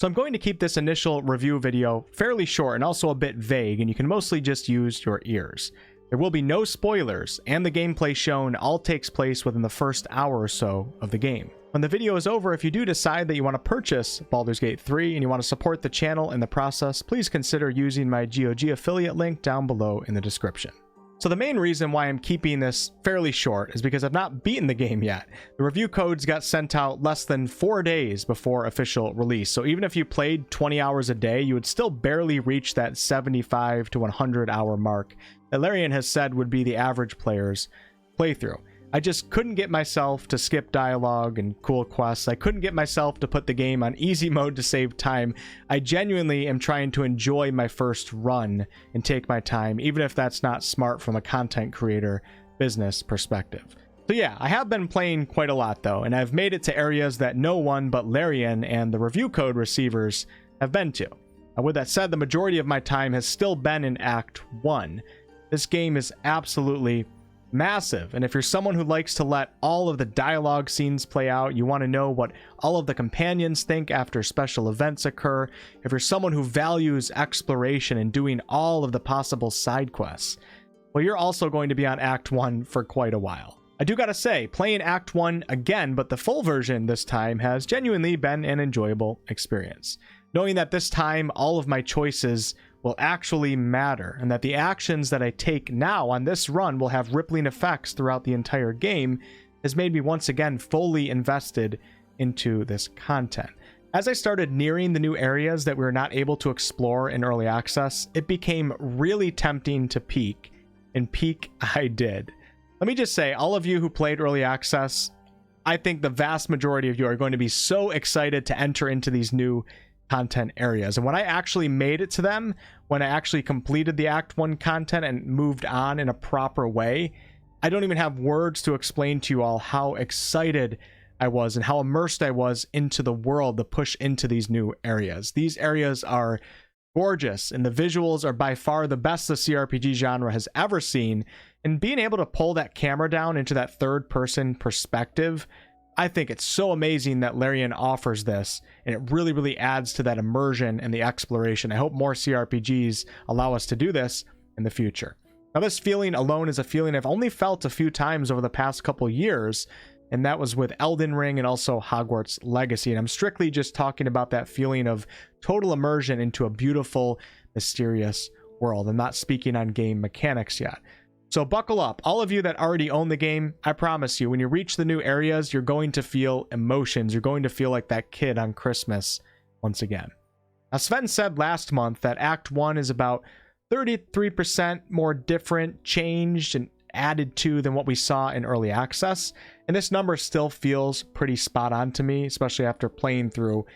So I'm going to keep this initial review video fairly short and also a bit vague, and you can mostly just use your ears. There will be no spoilers, and the gameplay shown all takes place within the first hour or so of the game. When the video is over, if you do decide that you want to purchase Baldur's Gate 3 and you want to support the channel in the process, please consider using my GOG affiliate link down below in the description. So the main reason why I'm keeping this fairly short is because I've not beaten the game yet. The review codes got sent out less than 4 days before official release, so even if you played 20 hours a day, you would still barely reach that 75 to 100 hour mark that Larian has said would be the average player's playthrough. I just couldn't get myself to skip dialogue and cool quests. I couldn't get myself to put the game on easy mode to save time. I genuinely am trying to enjoy my first run and take my time, even if that's not smart from a content creator business perspective. So yeah, I have been playing quite a lot though, and I've made it to areas that no one but Larian and the review code receivers have been to. And with that said, the majority of my time has still been in Act 1. This game is absolutely massive, and if you're someone who likes to let all of the dialogue scenes play out, you want to know what all of the companions think after special events occur, if you're someone who values exploration and doing all of the possible side quests, well, you're also going to be on Act 1 for quite a while. I do gotta say, playing Act 1 again, but the full version this time, has genuinely been an enjoyable experience. Knowing that this time all of my choices will actually matter, and that the actions that I take now on this run will have rippling effects throughout the entire game, has made me once again fully invested into this content. As I started nearing the new areas that we were not able to explore in early access, it became really tempting to peek, and peek I did. Let me just say, all of you who played early access, I think the vast majority of you are going to be so excited to enter into these new content areas. And when I actually made it to them, when I actually completed the Act 1 content and moved on in a proper way, I don't even have words to explain to you all how excited I was and how immersed I was into the world to push into these new areas. These areas are gorgeous, and the visuals are by far the best the CRPG genre has ever seen, and being able to pull that camera down into that third-person perspective, I think it's so amazing that Larian offers this, and it really, really adds to that immersion and the exploration. I hope more CRPGs allow us to do this in the future. Now, this feeling alone is a feeling I've only felt a few times over the past couple years, and that was with Elden Ring and also Hogwarts Legacy. And I'm strictly just talking about that feeling of total immersion into a beautiful, mysterious world. I'm not speaking on game mechanics yet. So buckle up. All of you that already own the game, I promise you, when you reach the new areas, you're going to feel emotions. You're going to feel like that kid on Christmas once again. Now, Sven said last month that Act 1 is about 33% more different, changed, and added to than what we saw in early access. And this number still feels pretty spot on to me, especially after playing through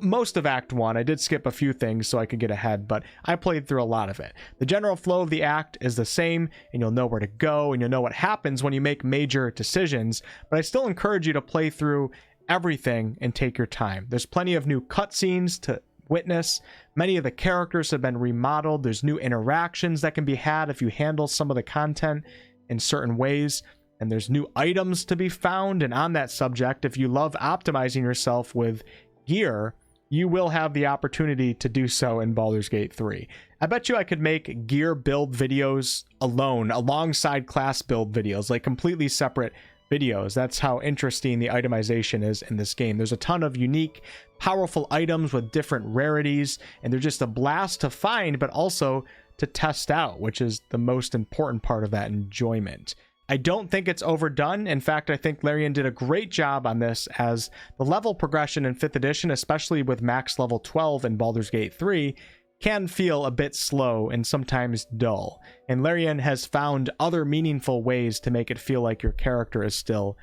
most of Act 1. I did skip a few things so I could get ahead, but I played through a lot of it. The general flow of the act is the same, and you'll know where to go, and you'll know what happens when you make major decisions, but I still encourage you to play through everything and take your time. There's plenty of new cutscenes to witness. Many of the characters have been remodeled. There's new interactions that can be had if you handle some of the content in certain ways, and there's new items to be found. And on that subject, if you love optimizing yourself with gear, you will have the opportunity to do so in Baldur's Gate 3. I bet you I could make gear build videos alone alongside class build videos, like completely separate videos. That's how interesting the itemization is in this game. There's a ton of unique, powerful items with different rarities, and they're just a blast to find, but also to test out, which is the most important part of that enjoyment. I don't think it's overdone. In fact, I think Larian did a great job on this, as the level progression in 5th edition, especially with max level 12 in Baldur's Gate 3, can feel a bit slow and sometimes dull. And Larian has found other meaningful ways to make it feel like your character is still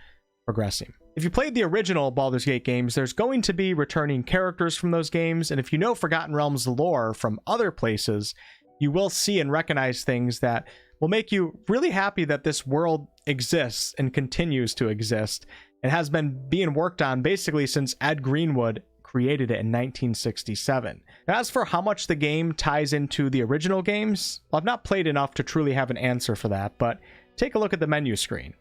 progressing. If you played the original Baldur's Gate games, there's going to be returning characters from those games, and if you know Forgotten Realms lore from other places, you will see and recognize things that will make you really happy that this world exists and continues to exist, and has been being worked on basically since Ed Greenwood created it in 1967. Now, as for how much the game ties into the original games, well, I've not played enough to truly have an answer for that, but take a look at the menu screen.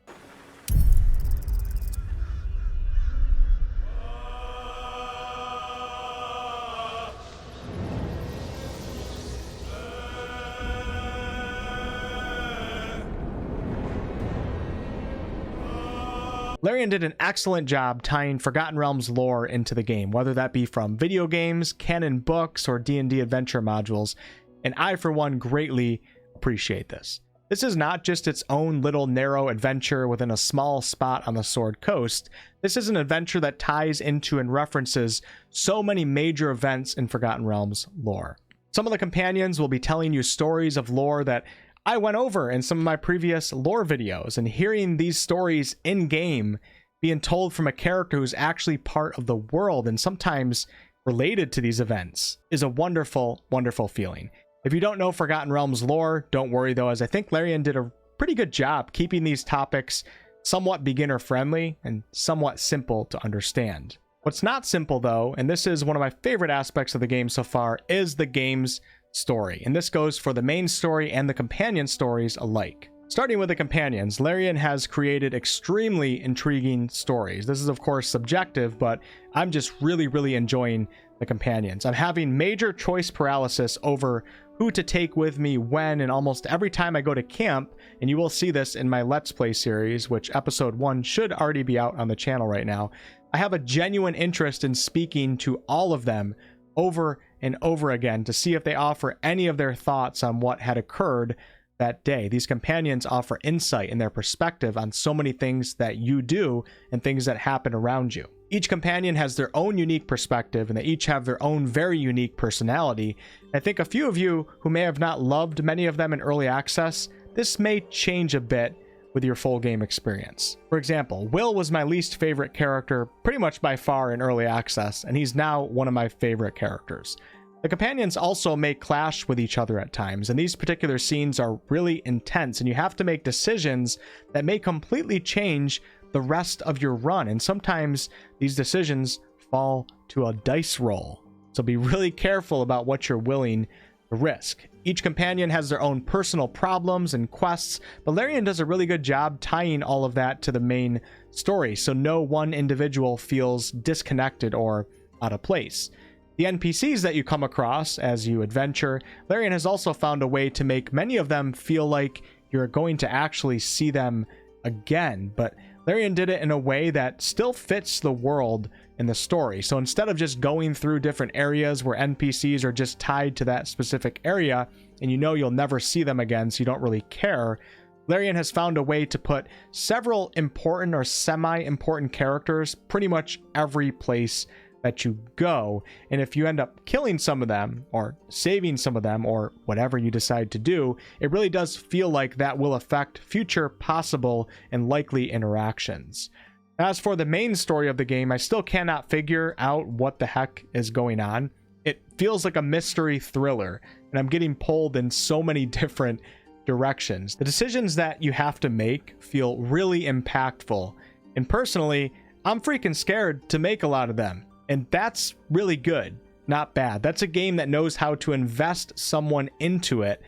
Larian did an excellent job tying Forgotten Realms lore into the game, whether that be from video games, canon books, or D&D adventure modules, and I, for one, greatly appreciate this. This is not just its own little narrow adventure within a small spot on the Sword Coast. This is an adventure that ties into and references so many major events in Forgotten Realms lore. Some of the companions will be telling you stories of lore that I went over in some of my previous lore videos, and hearing these stories in-game being told from a character who's actually part of the world and sometimes related to these events is a wonderful, wonderful feeling. If you don't know Forgotten Realms lore, don't worry though, as I think Larian did a pretty good job keeping these topics somewhat beginner-friendly and somewhat simple to understand. What's not simple though, and this is one of my favorite aspects of the game so far, is the game's story. And this goes for the main story and the companion stories alike. Starting with the companions, Larian has created extremely intriguing stories. This is of course subjective, but I'm just really enjoying the companions. I'm having major choice paralysis over who to take with me when, and almost every time I go to camp, and you will see this in my Let's Play series, which episode 1 should already be out on the channel right now, I have a genuine interest in speaking to all of them over and over again to see if they offer any of their thoughts on what had occurred that day. These companions offer insight in their perspective on so many things that you do and things that happen around you. Each companion has their own unique perspective, and they each have their own very unique personality. I think a few of you who may have not loved many of them in early access, this may change a bit with your full game experience. For example, Will was my least favorite character pretty much by far in early access, and he's now one of my favorite characters. The companions also may clash with each other at times, and these particular scenes are really intense, and you have to make decisions that may completely change the rest of your run, and sometimes these decisions fall to a dice roll. So be really careful about what you're willing to risk. Each companion has their own personal problems and quests, but Larian does a really good job tying all of that to the main story, so no one individual feels disconnected or out of place. The NPCs that you come across as you adventure, Larian has also found a way to make many of them feel like you're going to actually see them again, but Larian did it in a way that still fits the world in the story. So instead of just going through different areas where NPCs are just tied to that specific area and you know you'll never see them again, so you don't really care, Larian has found a way to put several important or semi-important characters pretty much every place that you go. And if you end up killing some of them or saving some of them or whatever you decide to do, it really does feel like that will affect future possible and likely interactions. As for the main story of the game, I still cannot figure out what the heck is going on. It feels like a mystery thriller, and I'm getting pulled in so many different directions. The decisions that you have to make feel really impactful, and personally, I'm freaking scared to make a lot of them. And that's really good, not bad. That's a game that knows how to invest someone into it,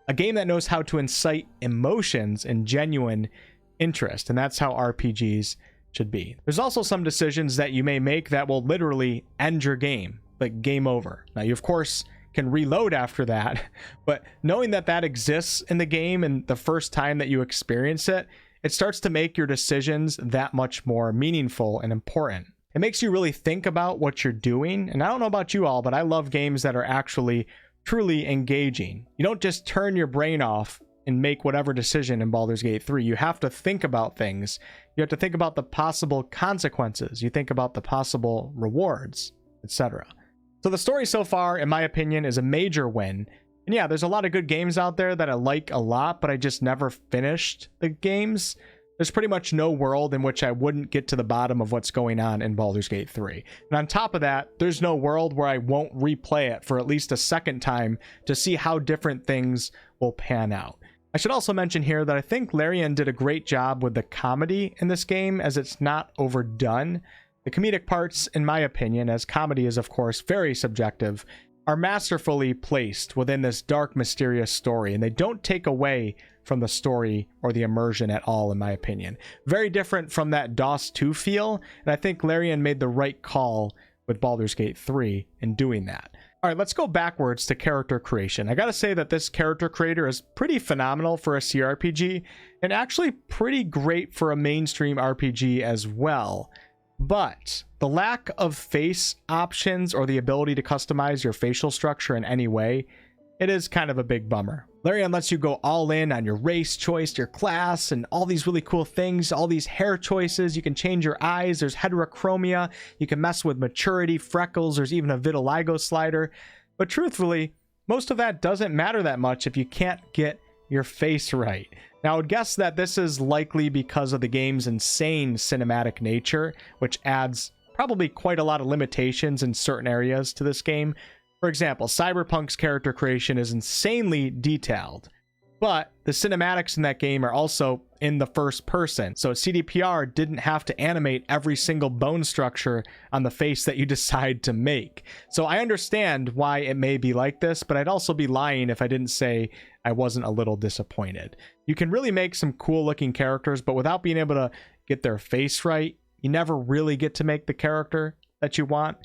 a game that knows how to incite emotions and genuine interest, and that's how RPGs should be. There's also some decisions that you may make that will literally end your game, like game over. Now, you of course can reload after that, but knowing that that exists in the game and the first time that you experience it, it starts to make your decisions that much more meaningful and important. It makes you really think about what you're doing. And I don't know about you all, but I love games that are actually truly engaging. You don't just turn your brain off and make whatever decision in Baldur's Gate 3. You have to think about things. You have to think about the possible consequences. You think about the possible rewards, etc. So the story so far, in my opinion, is a major win. And yeah, there's a lot of good games out there that I like a lot, but I just never finished the games. There's pretty much no world in which I wouldn't get to the bottom of what's going on in Baldur's Gate 3. And on top of that, there's no world where I won't replay it for at least a second time to see how different things will pan out. I should also mention here that I think Larian did a great job with the comedy in this game, as it's not overdone. The comedic parts, in my opinion, as comedy is of course very subjective, are masterfully placed within this dark, mysterious story, and they don't take away from the story or the immersion at all, in my opinion. Very different from that DOS 2 feel, and I think Larian made the right call with Baldur's Gate 3 in doing that. All right, let's go backwards to character creation. I gotta say that this character creator is pretty phenomenal for a CRPG, and actually pretty great for a mainstream RPG as well. But the lack of face options or the ability to customize your facial structure in any way, it is kind of a big bummer. Larian lets you go all in on your race choice, your class, and all these really cool things, all these hair choices. You can change your eyes, there's heterochromia, you can mess with maturity, freckles, there's even a vitiligo slider. But truthfully, most of that doesn't matter that much if you can't get your face right. Now, I would guess that this is likely because of the game's insane cinematic nature, which adds probably quite a lot of limitations in certain areas to this game. For example, Cyberpunk's character creation is insanely detailed, but the cinematics in that game are also in the first person, so CDPR didn't have to animate every single bone structure on the face that you decide to make. So I understand why it may be like this, but I'd also be lying if I didn't say I wasn't a little disappointed. You can really make some cool looking characters, but without being able to get their face right, you never really get to make the character that you want.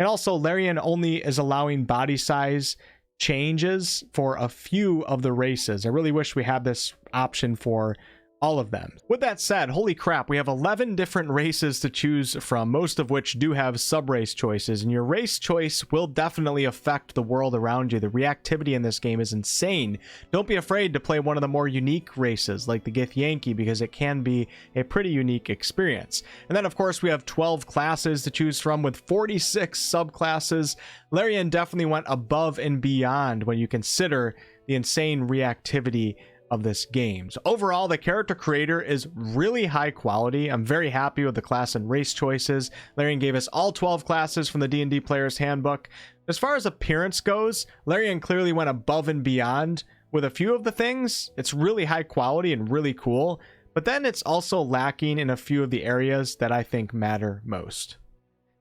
And also, Larian only is allowing body size changes for a few of the races. I really wish we had this option for all of them. With that said, holy crap, we have 11 different races to choose from, most of which do have sub-race choices, and your race choice will definitely affect the world around you. The reactivity in this game is insane. Don't be afraid to play one of the more unique races, like the Githyanki, because it can be a pretty unique experience. And then, of course, we have 12 classes to choose from with 46 subclasses. Larian definitely went above and beyond when you consider the insane reactivity of this game. So overall, the character creator is really high quality. I'm very happy with the class and race choices. Larian gave us all 12 classes from the D&D Player's Handbook. As far as appearance goes, Larian clearly went above and beyond with a few of the things. It's really high quality and really cool, but then it's also lacking in a few of the areas that I think matter most.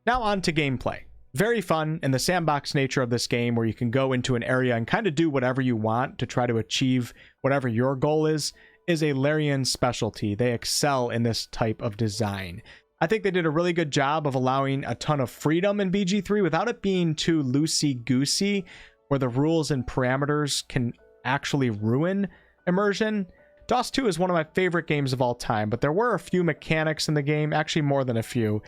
Now on to gameplay. Very fun, and the sandbox nature of this game, where you can go into an area and kind of do whatever you want to try to achieve whatever your goal is a Larian specialty. They excel in this type of design. I think they did a really good job of allowing a ton of freedom in BG3 without it being too loosey-goosey, where the rules and parameters can actually ruin immersion. DOS 2 is one of my favorite games of all time, but there were a few mechanics in the game, actually more than a few,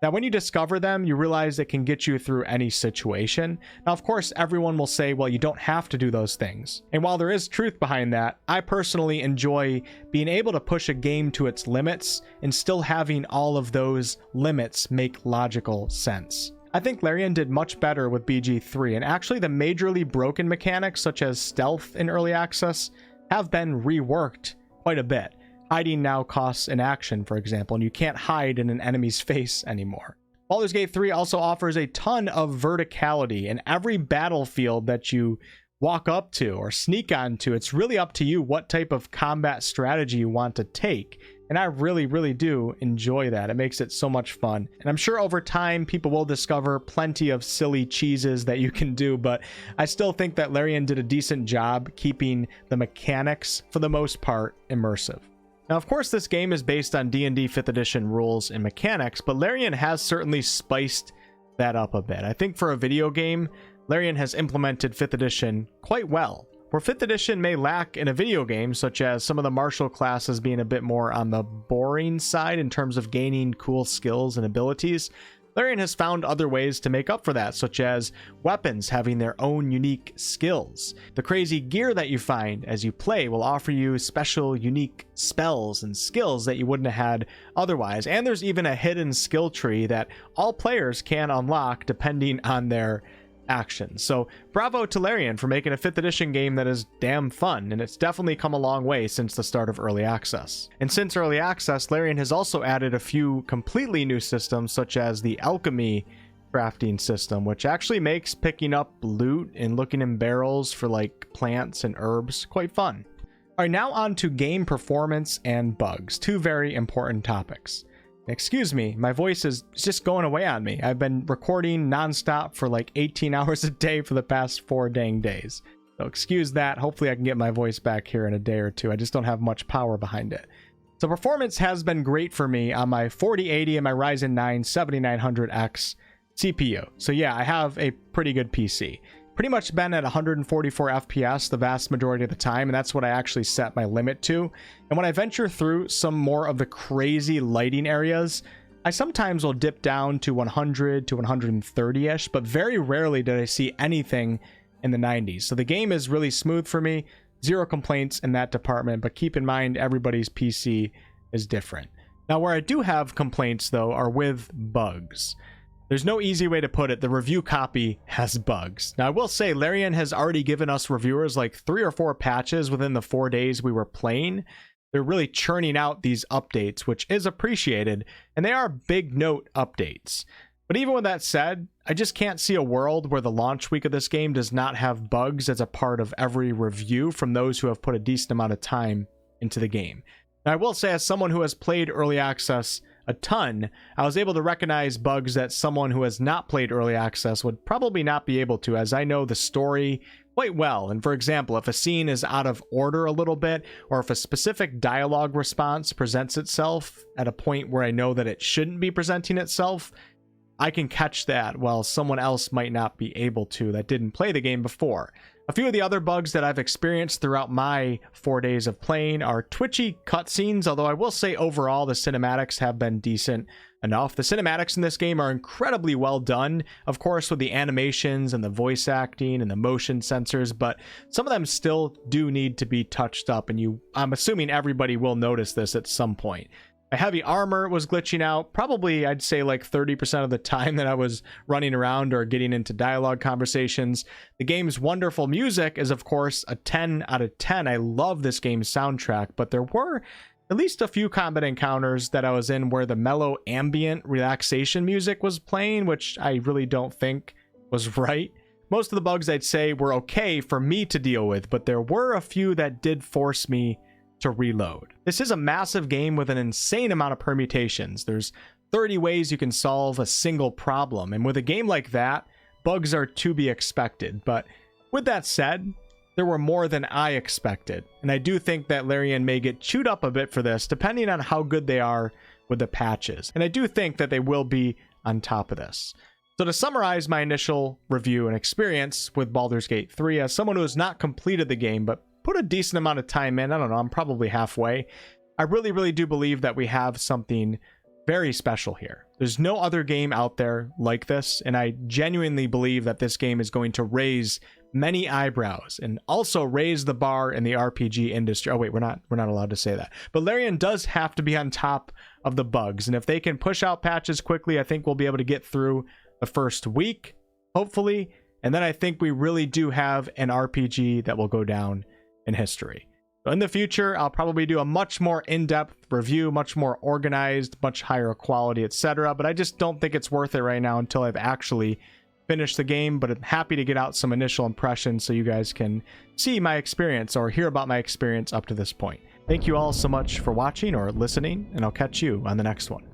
now, when you discover them, you realize it can get you through any situation. Now, of course, everyone will say, well, you don't have to do those things. And while there is truth behind that, I personally enjoy being able to push a game to its limits and still having all of those limits make logical sense. I think Larian did much better with BG3, and actually the majorly broken mechanics, such as stealth in early access, have been reworked quite a bit. Hiding now costs an action, for example, and you can't hide in an enemy's face anymore. Baldur's Gate 3 also offers a ton of verticality in every battlefield that you walk up to or sneak onto. It's really up to you what type of combat strategy you want to take. And I really, really do enjoy that. It makes it so much fun. And I'm sure over time, people will discover plenty of silly cheeses that you can do, but I still think that Larian did a decent job keeping the mechanics, for the most part, immersive. Now, of course, this game is based on D&D 5th edition rules and mechanics, but Larian has certainly spiced that up a bit. I think for a video game, Larian has implemented 5th edition quite well. Where 5th edition may lack in a video game, such as some of the martial classes being a bit more on the boring side in terms of gaining cool skills and abilities, Larian has found other ways to make up for that, such as weapons having their own unique skills. The crazy gear that you find as you play will offer you special unique spells and skills that you wouldn't have had otherwise. And there's even a hidden skill tree that all players can unlock depending on their actions. So bravo to Larian for making a 5th edition game that is damn fun, and it's definitely come a long way since the start of early access. And since early access, Larian has also added a few completely new systems, such as the alchemy crafting system, which actually makes picking up loot and looking in barrels for like plants and herbs quite fun. All right, now on to game performance and bugs, two very important topics. Excuse me, my voice is just going away on me. I've been recording nonstop for like 18 hours a day for the past 4 dang days. So excuse that. Hopefully I can get my voice back here in a day or two. I just don't have much power behind it. So performance has been great for me on my 4080 and my Ryzen 9 7900X CPU. So yeah, I have a pretty good PC. pretty much been at 144 FPS the vast majority of the time, and that's what I actually set my limit to. And when I venture through some more of the crazy lighting areas, I sometimes will dip down to 100 to 130-ish, but very rarely did I see anything in the 90s. So the game is really smooth for me. Zero complaints in that department, but keep in mind everybody's PC is different. Now, where I do have complaints, though, are with bugs. There's no easy way to put it. The review copy has bugs. Now, I will say Larian has already given us reviewers like 3 or 4 patches within the 4 days we were playing. They're really churning out these updates, which is appreciated, and they are big note updates. But even with that said, I just can't see a world where the launch week of this game does not have bugs as a part of every review from those who have put a decent amount of time into the game. Now, I will say, as someone who has played Early Access a ton, I was able to recognize bugs that someone who has not played Early Access would probably not be able to, as I know the story quite well. And for example, if a scene is out of order a little bit, or if a specific dialogue response presents itself at a point where I know that it shouldn't be presenting itself, I can catch that while someone else might not be able to that didn't play the game before. A few of the other bugs that I've experienced throughout my 4 days of playing are twitchy cutscenes, although I will say overall the cinematics have been decent enough. The cinematics in this game are incredibly well done, of course, with the animations and the voice acting and the motion sensors, but some of them still do need to be touched up, and I'm assuming everybody will notice this at some point. My heavy armor was glitching out probably, I'd say, like 30% of the time that I was running around or getting into dialogue conversations. The game's wonderful music is, of course, a 10 out of 10. I love this game's soundtrack, but there were at least a few combat encounters that I was in where the mellow ambient relaxation music was playing, which I really don't think was right. Most of the bugs, I'd say, were okay for me to deal with, but there were a few that did force me to reload. This is a massive game with an insane amount of permutations. There's 30 ways you can solve a single problem, and with a game like that, bugs are to be expected. But with that said, there were more than I expected, and I do think that Larian may get chewed up a bit for this, depending on how good they are with the patches, and I do think that they will be on top of this. So to summarize my initial review and experience with Baldur's Gate 3, as someone who has not completed the game, but put a decent amount of time in, I don't know, I'm probably halfway, I really do believe that we have something very special here. There's no other game out there like this, and I genuinely believe that this game is going to raise many eyebrows and also raise the bar in the RPG industry. Oh wait, we're not allowed to say that. But Larian does have to be on top of the bugs, and if they can push out patches quickly, I think we'll be able to get through the first week, hopefully, and then I think we really do have an RPG that will go down in history. So in the future, I'll probably do a much more in-depth review, much more organized, much higher quality, etc. But I just don't think it's worth it right now until I've actually finished the game. But I'm happy to get out some initial impressions so you guys can see my experience or hear about my experience up to this point. Thank you all so much for watching or listening, and I'll catch you on the next one.